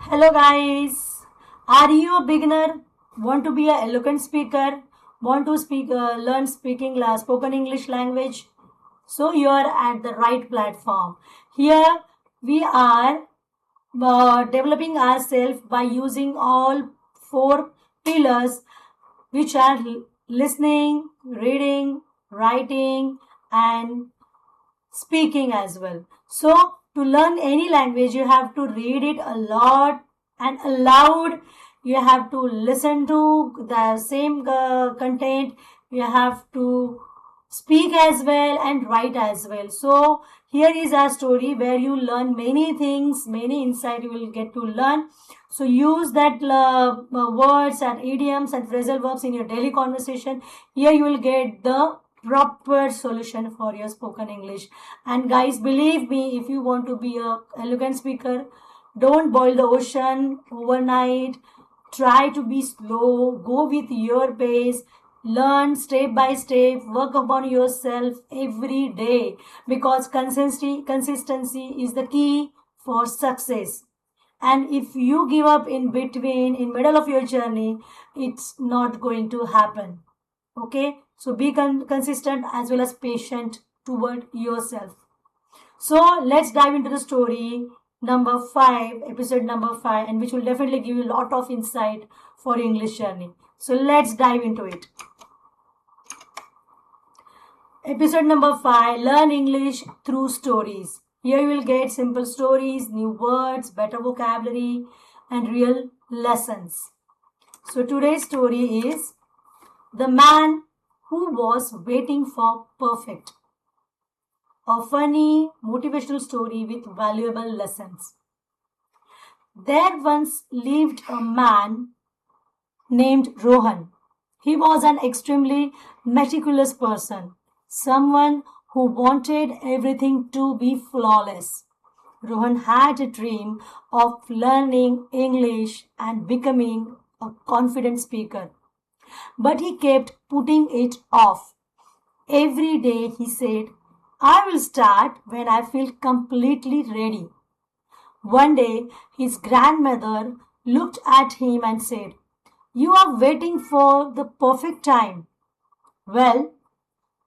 Hello guys, are you a beginner? Want to be a eloquent speaker? Want to learn spoken English language? So you are at the right platform. Here we are developing ourselves by using all four pillars, which are listening, reading, writing, and speaking as well. So, to learn any language, you have to read it a lot and aloud. You have to listen to the same content. You have to speak as well and write as well. So, here is our story where you learn many things, many insight you will get to learn. So, use that words and idioms and phrasal verbs in your daily conversation. Here you will get the proper solution for your spoken English. And guys, believe me, if you want to be a elegant speaker, don't boil the ocean overnight. Try to be slow, go with your pace, learn step by step, work upon yourself every day, because consistency is the key for success. And if you give up in between, in middle of your journey, it's not going to happen. Okay, so be consistent as well as patient toward yourself. So let's dive into the story number 5, episode number 5, and which will definitely give you a lot of insight for your English journey. So let's dive into it. Episode number 5, learn English through stories. Here you will get simple stories, new words, better vocabulary, and real lessons. So today's story is The Man Who Was Waiting for Perfect. A funny, motivational story with valuable lessons. There once lived a man named Rohan. He was an extremely meticulous person, someone who wanted everything to be flawless. Rohan had a dream of learning English and becoming a confident speaker. But he kept putting it off. Every day he said, I will start when I feel completely ready. One day his grandmother looked at him and said, You are waiting for the perfect time. Well,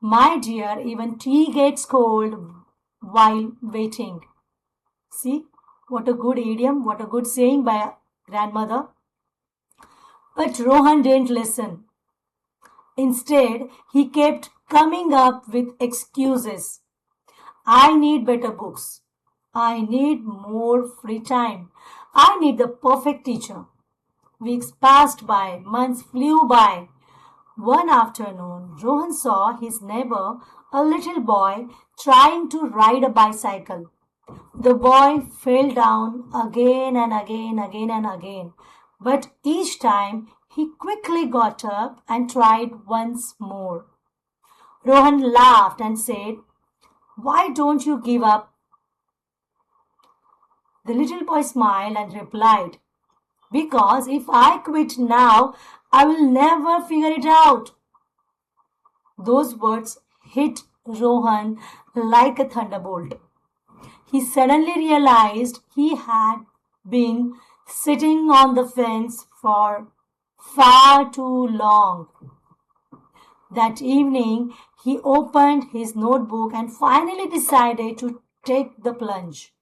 my dear, even tea gets cold while waiting. See, what a good idiom, what a good saying by a grandmother. But Rohan didn't listen. Instead, he kept coming up with excuses. I need better books. I need more free time. I need the perfect teacher. Weeks passed by, months flew by. One afternoon, Rohan saw his neighbor, a little boy, trying to ride a bicycle. The boy fell down again and again, but each time he quickly got up and tried once more. Rohan laughed and said, Why don't you give up? The little boy smiled and replied, Because if I quit now, I will never figure it out. Those words hit Rohan like a thunderbolt. He suddenly realized he had been sitting on the fence for far too long. That evening, he opened his notebook and finally decided to take the plunge.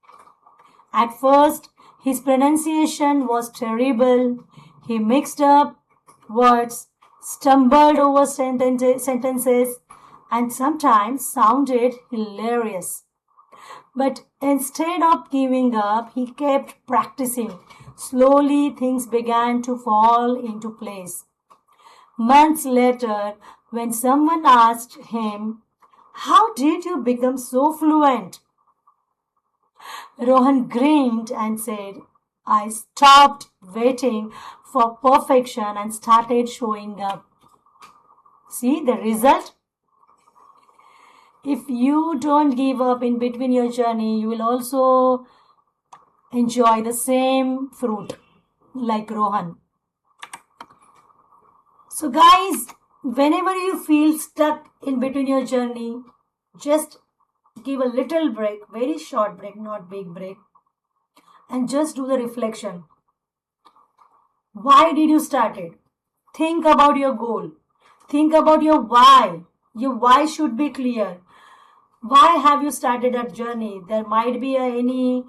At first, his pronunciation was terrible. He mixed up words, stumbled over sentences, and sometimes sounded hilarious. But instead of giving up, he kept practicing. Slowly, things began to fall into place. Months later, when someone asked him, How did you become so fluent? Rohan grinned and said, I stopped waiting for perfection and started showing up. See the result? If you don't give up in between your journey, you will also enjoy the same fruit like Rohan. So guys, whenever you feel stuck in between your journey, just give a little break, very short break, not big break, and just do the reflection. Why did you start it? Think about your goal. Think about your why. Your why should be clear. Why have you started that journey? There might be any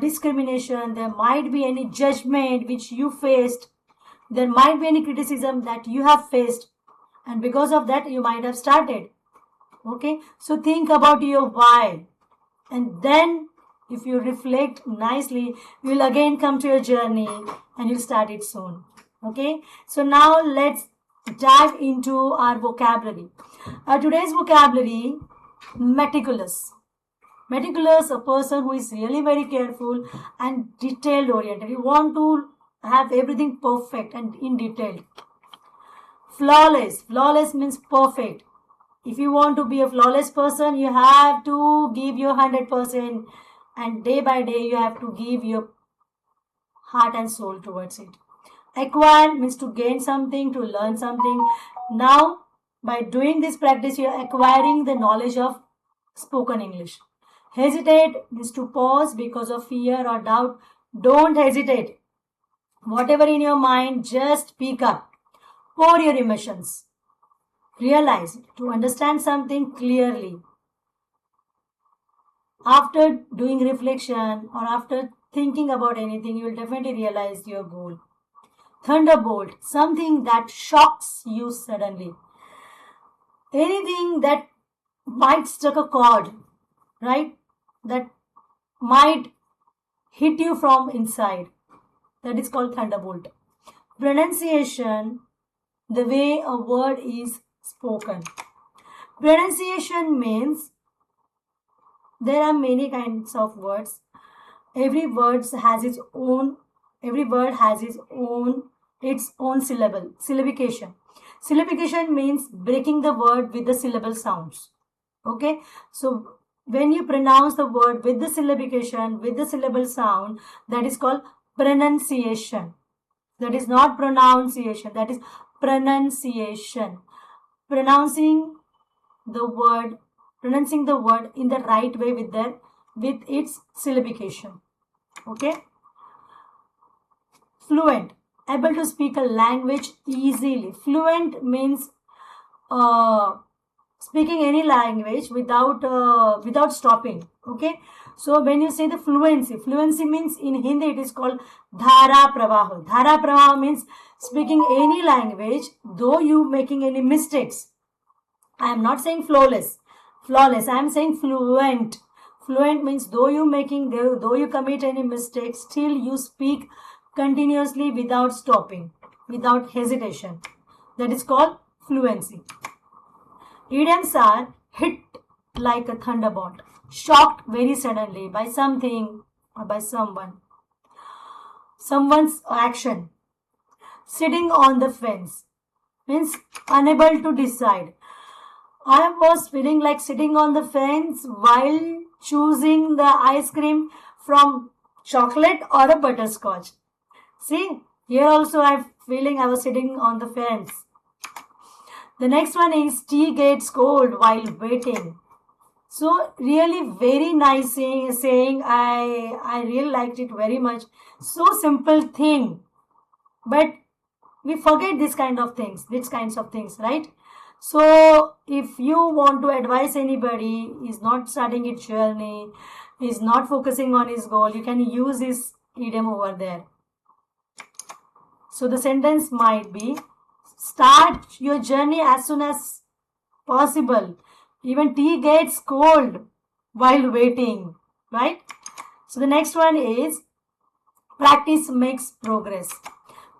discrimination, there might be any judgment which you faced, there might be any criticism that you have faced, and because of that you might have started. Okay, so think about your why, and then if you reflect nicely, you will again come to your journey and you'll start it soon. Okay, so now let's dive into our vocabulary. Today's vocabulary: meticulous. Meticulous, a person who is really very careful and detailed oriented. You want to have everything perfect and in detail. Flawless. Flawless means perfect. If you want to be a flawless person, you have to give your 100%, and day by day you have to give your heart and soul towards it. Acquire means to gain something, to learn something. Now, by doing this practice, you are acquiring the knowledge of spoken English. Hesitate means to pause because of fear or doubt. Don't hesitate. Whatever in your mind, just speak up. Pour your emotions. Realize to understand something clearly. After doing reflection or after thinking about anything, you will definitely realize your goal. Thunderbolt, something that shocks you suddenly. Anything that might struck a chord, right? That might hit you from inside. That is called thunderbolt. Pronunciation, the way a word is spoken. Pronunciation means there are many kinds of words. Every word has its own syllable. Syllabication. Syllabication means breaking the word with the syllable sounds. Okay, so when you pronounce the word with the syllabication, with the syllable sound, that is called pronunciation. That is not pronunciation, that is pronunciation. Pronouncing the word in the right way with its syllabication. Okay. Fluent, able to speak a language easily. Fluent means speaking any language without stopping. Okay, so when you say the fluency means in Hindi it is called dhara pravaha. Dhara pravaha means speaking any language though you making any mistakes. I am not saying flawless. I am saying fluent. Fluent means though you commit any mistakes, still you speak continuously without stopping, without hesitation. That is called fluency. Idioms are hit like a thunderbolt, shocked very suddenly by something or by someone's action. Sitting on the fence means unable to decide. I was feeling like sitting on the fence while choosing the ice cream from chocolate or a butterscotch. See, here also I'm feeling I was sitting on the fence. The next one is tea gets cold while waiting. So really very nice saying. I really liked it very much. So simple thing, but we forget these kinds of things, right? So if you want to advise anybody is not starting its journey, is not focusing on his goal, you can use this idiom over there. So the sentence might be, start your journey as soon as possible. Even tea gets cold while waiting, right? So the next one is, practice makes progress.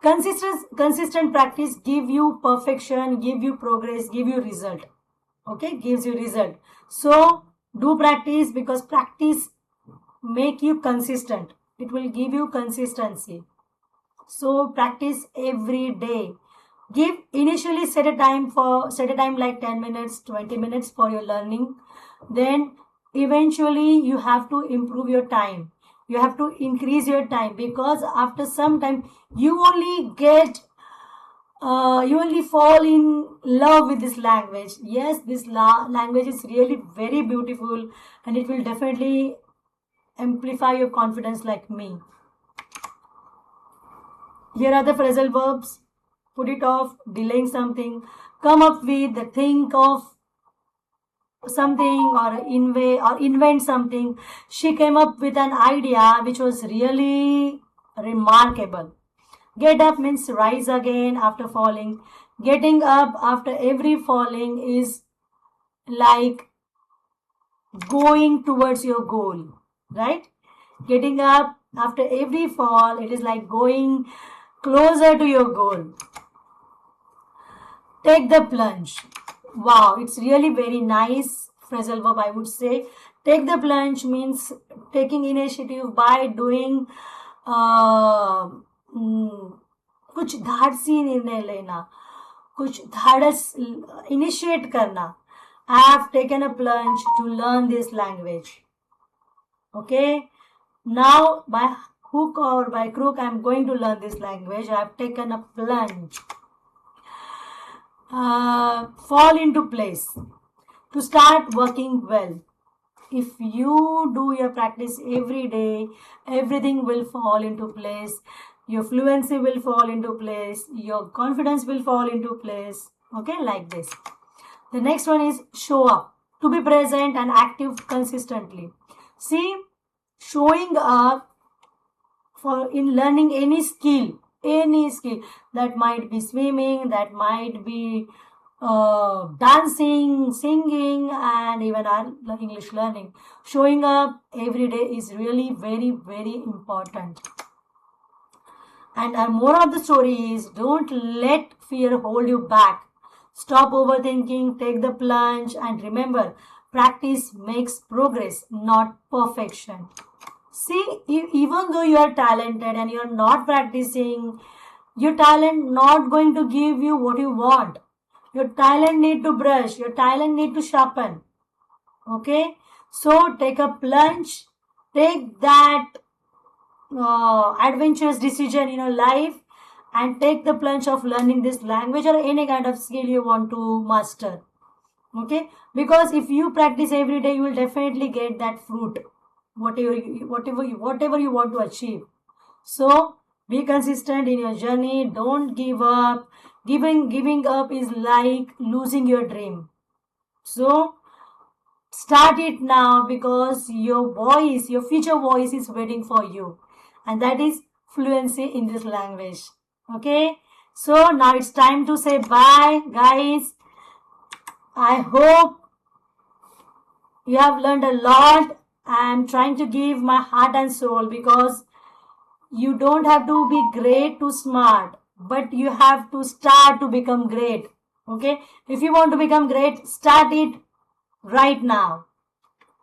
Consistent practice give you perfection, give you progress, give you result. Okay, gives you result. So do practice, because practice make you consistent. It will give you consistency. So practice every day. Initially set a time like 10 minutes, 20 minutes for your learning. Then eventually you have to improve your time. You have to increase your time, because after some time you only fall in love with this language. Yes, this language is really very beautiful, and it will definitely amplify your confidence like me. Here are the phrasal verbs. Put it off, delaying something, come up with, think of something, or invent something. She came up with an idea which was really remarkable. Get up means rise again after falling. Getting up after every falling is like going towards your goal, right? Getting up after every fall, it is like going closer to your goal. Take the plunge. Wow, it's really very nice phrasal verb, I would say. Take the plunge means taking initiative by doing कुछ धाड़सी निर्णय लेना, कुछ धाड़स initiate करना. I have taken a plunge to learn this language. Okay, now by hook or by crook I am going to learn this language. I have taken a plunge. Fall into place. To start working well. If you do your practice every day, everything will fall into place. Your fluency will fall into place. Your confidence will fall into place. Okay, like this. The next one is show up. To be present and active consistently. See, showing up in learning any skill, that might be swimming, that might be dancing, singing, and even our English learning. Showing up every day is really very, very important. And our moral of the story is, don't let fear hold you back. Stop overthinking, take the plunge, and remember, practice makes progress, not perfection. See, even though you are talented and you are not practicing, your talent not going to give you what you want. Your talent need to brush, your talent need to sharpen. Okay, so take a plunge, take that adventurous decision in your life, and take the plunge of learning this language or any kind of skill you want to master. Okay, because if you practice every day, you will definitely get that fruit, whatever you want to achieve. So be consistent in your journey. Don't give up. Giving up is like losing your dream. So start it now, because your future voice is waiting for you, and that is fluency in this language. Okay, so now it's time to say bye, guys. I hope you have learned a lot. I am trying to give my heart and soul, because you don't have to be great to smart, but you have to start to become great. Okay, if you want to become great, start it right now.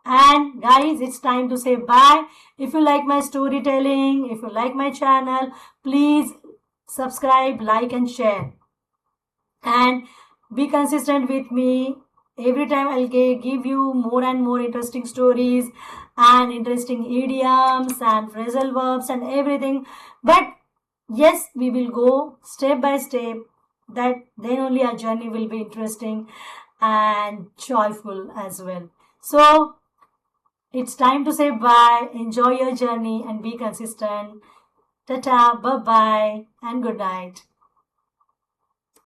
And guys, it's time to say bye. If you like my storytelling, if you like my channel, please subscribe, like, and share, and be consistent with me. Every time I'll give you more and more interesting stories and interesting idioms and phrasal verbs and everything. But yes, we will go step by step. That then only our journey will be interesting and joyful as well. So it's time to say bye. Enjoy your journey and be consistent. Ta-ta, bye-bye, and good night.